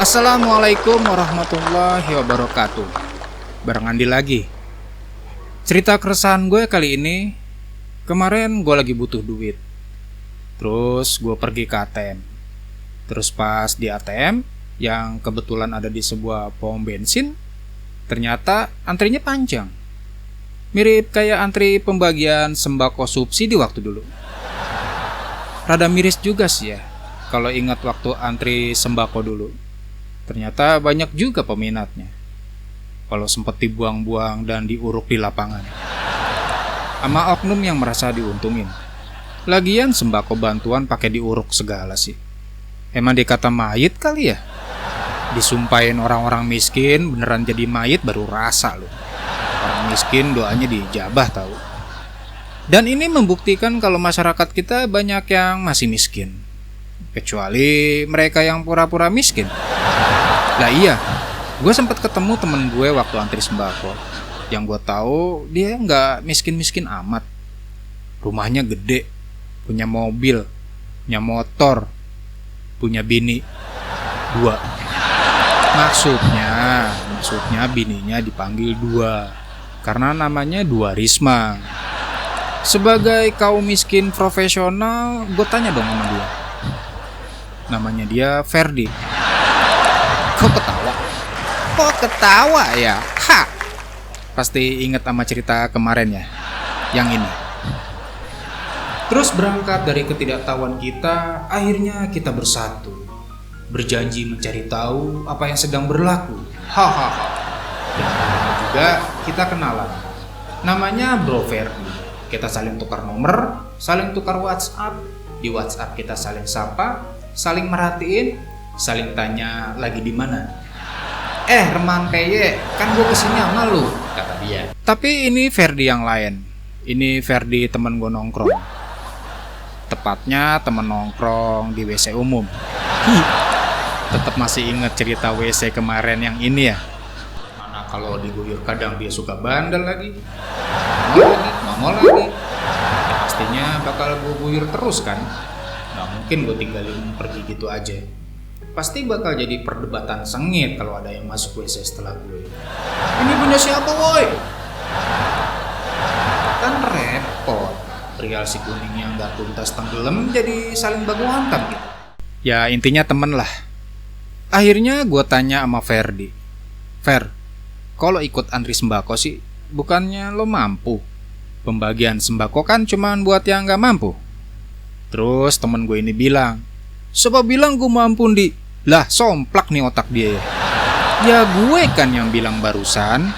Assalamualaikum warahmatullahi wabarakatuh. Bareng Andi lagi. Cerita keresahan gue kali ini, kemarin gue lagi butuh duit. Terus gue pergi ke ATM. Terus pas di ATM, yang kebetulan ada di sebuah pom bensin, ternyata antrinya panjang. Mirip kayak antri pembagian sembako subsidi waktu dulu. Rada miris juga sih ya, kalau ingat waktu antri sembako dulu. Ternyata banyak juga peminatnya. Kalau sempat dibuang-buang dan diuruk di lapangan. Sama oknum yang merasa diuntungin. Lagian sembako bantuan pakai diuruk segala sih. Emang dikata mayit kali ya? Disumpahin orang-orang miskin beneran jadi mayit baru rasa loh. Orang miskin doanya dijabah tahu. Dan ini membuktikan kalau masyarakat kita banyak yang masih miskin. Kecuali mereka yang pura-pura miskin. Lah iya, gue sempat ketemu temen gue waktu antri sembako. Yang gue tahu dia nggak miskin-miskin amat. Rumahnya gede, punya mobil, punya motor, punya bini 2. Maksudnya bininya dipanggil 2 karena namanya 2 Risma. Sebagai kaum miskin profesional, gue tanya dong sama dia. Namanya dia Ferdi. Kok ketawa ya? Ha! Pasti inget sama cerita kemarin ya, yang ini. Terus berangkat dari ketidaktahuan kita, akhirnya kita bersatu. Berjanji mencari tahu apa yang sedang berlaku. Hahaha. Dan juga kita kenalan. Namanya Bro Ferdi. Kita saling tukar nomor, saling tukar WhatsApp. Di WhatsApp kita saling sapa, saling merhatiin, saling tanya lagi di mana. Reman peye, kan gue kesini sama lu, kata dia. Tapi ini Ferdi yang lain. Ini Ferdi temen gue nongkrong. Tepatnya temen nongkrong di WC umum. Tetap masih inget cerita WC kemarin yang ini ya. Mana kalau diguyur kadang dia suka bandel lagi. Nongol lagi. Ya, pastinya bakal gue guyur terus kan. Gak mungkin gue tinggalin pergi gitu aja. Pasti bakal jadi perdebatan sengit kalau ada yang masuk WC setelah gue. Ini punya siapa woi? Kan repot. Perihal si kuning yang gak tuntas tenggelam jadi saling baku hantam gitu. Ya intinya temen lah. Akhirnya gue tanya sama Ferdi. Fer, kalau ikut antri sembako sih bukannya lo mampu? Pembagian sembako kan cuman buat yang gak mampu. Terus temen gue ini bilang, siapa bilang gue mampu Di? Lah somplak nih otak dia ya. Ya gue kan yang bilang barusan.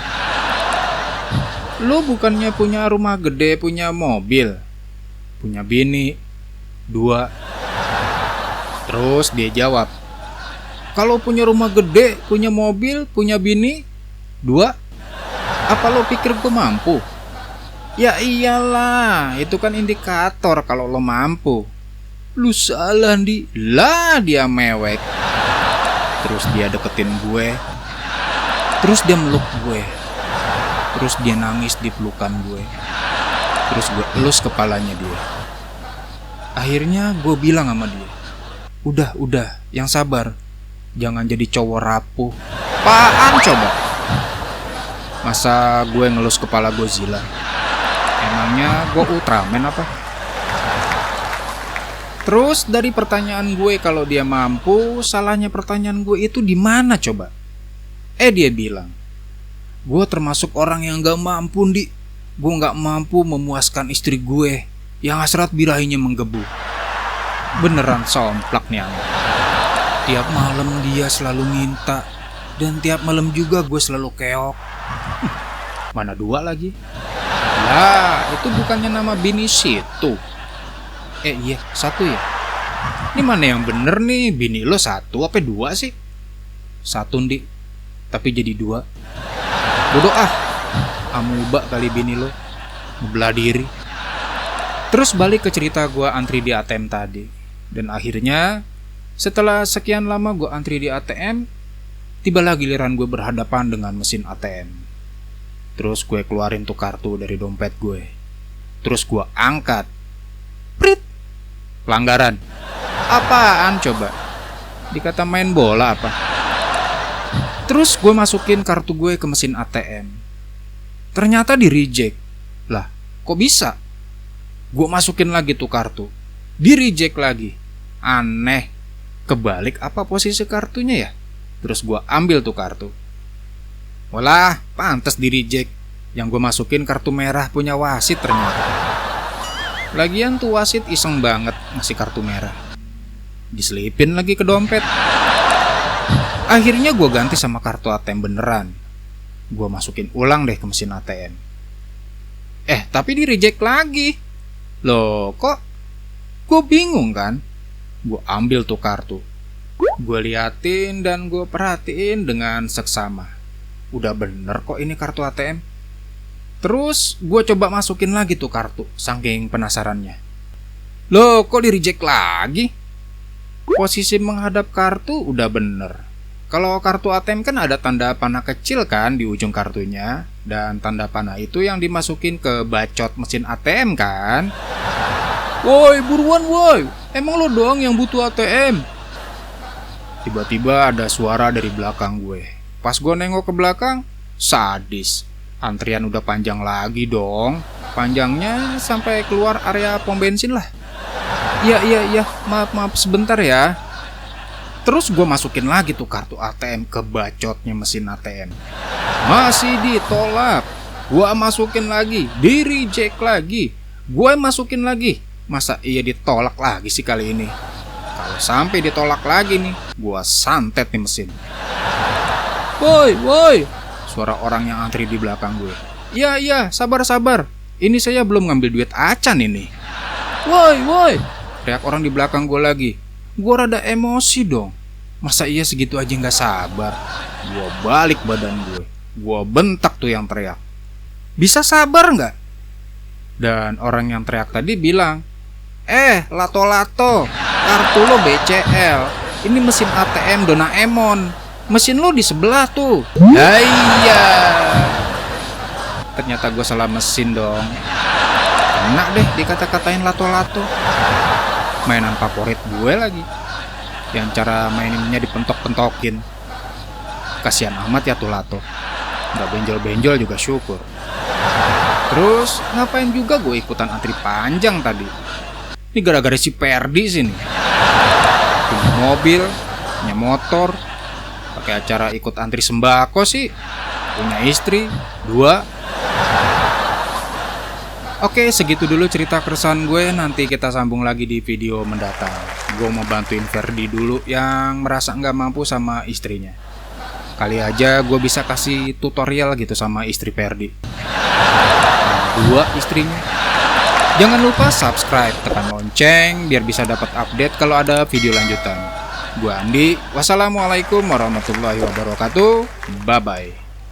Lo bukannya punya rumah gede, punya mobil, punya bini 2. Terus dia jawab, kalau punya rumah gede, punya mobil, punya bini 2, apa lo pikir gue mampu? Ya iyalah, itu kan indikator kalau lo mampu. Lu salah Di. Lah dia mewek. Terus dia deketin gue. Terus dia meluk gue. Terus dia nangis di pelukan gue. Terus gue elus kepalanya dia. Akhirnya gue bilang sama dia, Udah, yang sabar. Jangan jadi cowok rapuh. Apaan coba? Masa gue ngelus kepala Godzilla? Emangnya gue Ultraman apa? Terus dari pertanyaan gue kalau dia mampu, salahnya pertanyaan gue itu di mana coba? Dia bilang, gue termasuk orang yang gak mampu Di. Gue gak mampu memuaskan istri gue yang hasrat birahinya menggebu. Beneran somplak nih anak. Tiap malam dia selalu minta, dan tiap malam juga gue selalu keok. Mana 2 lagi? Lah, itu bukannya nama bini situ. Iya, 1 ya. Ini mana yang bener nih? Bini lo 1 apa 2 sih? 1 Di, tapi jadi 2. Bodoh ah. Amuba kali bini lo. Ngebelah diri. Terus balik ke cerita gue antri di ATM tadi. Dan akhirnya setelah sekian lama gue antri di ATM, tibalah giliran gue berhadapan dengan mesin ATM. Terus gue keluarin tuh kartu dari dompet gue. Terus gue angkat. Prit. Pelanggaran. Apaan coba? Dikata main bola apa? Terus gue masukin kartu gue ke mesin ATM. Ternyata di reject. Lah, kok bisa? Gue masukin lagi tuh kartu, di reject lagi. Aneh, kebalik apa posisi kartunya ya? Terus gue ambil tuh kartu. Walah, pantas di reject. Yang gue masukin kartu merah punya wasit ternyata. Lagian tuh wasit iseng banget ngasih kartu merah. Diselipin lagi ke dompet. Akhirnya gue ganti sama kartu ATM beneran. Gue masukin ulang deh ke mesin ATM. Tapi di reject lagi. Loh, kok? Gue bingung kan? Gue ambil tuh kartu. Gue liatin dan gue perhatiin dengan seksama. Udah bener kok ini kartu ATM. Terus gue coba masukin lagi tuh kartu, saking penasarannya. Loh, kok di reject lagi? Posisi menghadap kartu udah bener. Kalau kartu ATM kan ada tanda panah kecil kan di ujung kartunya. Dan tanda panah itu yang dimasukin ke bacot mesin ATM kan. Woi, buruan woi, emang lo doang yang butuh ATM? Tiba-tiba ada suara dari belakang gue. Pas gue nengok ke belakang, sadis. Antrian udah panjang lagi dong. Panjangnya sampai keluar area pom bensin lah. Iya, maaf sebentar ya. Terus gue masukin lagi tuh kartu ATM ke bacotnya mesin ATM. Masih ditolak. Gue masukin lagi, di reject lagi. Gue masukin lagi. Masa iya ditolak lagi sih kali ini? Kalau sampai ditolak lagi nih, gue santet nih mesin. Woi, suara orang yang antri di belakang gue. Iya, sabar. Ini saya belum ngambil duit acan ini. Woi, teriak orang di belakang gue lagi. Gue rada emosi dong. Masa iya segitu aja gak sabar? Gue balik badan gue. Gue bentak tuh yang teriak. Bisa sabar gak? Dan orang yang teriak tadi bilang, lato-lato, kartu lo BCL. Ini mesin ATM Doraemon. Mesin lo di sebelah tuh. Iya. Ternyata gue salah mesin dong. Enak deh dikata-katain lato-lato. Mainan favorit gue lagi. Yang cara maininnya dipentok-pentokin. Kasian amat ya tuh lato. Gak benjol-benjol juga syukur. Terus ngapain juga gue ikutan antri panjang tadi? Ini gara-gara si Perdi sini. Punya mobil, punya motor, pakai acara ikut antri sembako sih. Punya istri, 2. Oke, segitu dulu cerita keresahan gue. Nanti kita sambung lagi di video mendatang. Gue mau bantuin Ferdi dulu yang merasa nggak mampu sama istrinya. Kali aja gue bisa kasih tutorial gitu sama istri Ferdi. 2 istrinya. Jangan lupa subscribe, tekan lonceng biar bisa dapat update kalau ada video lanjutan. Gue Andi, wassalamualaikum warahmatullahi wabarakatuh. Bye bye.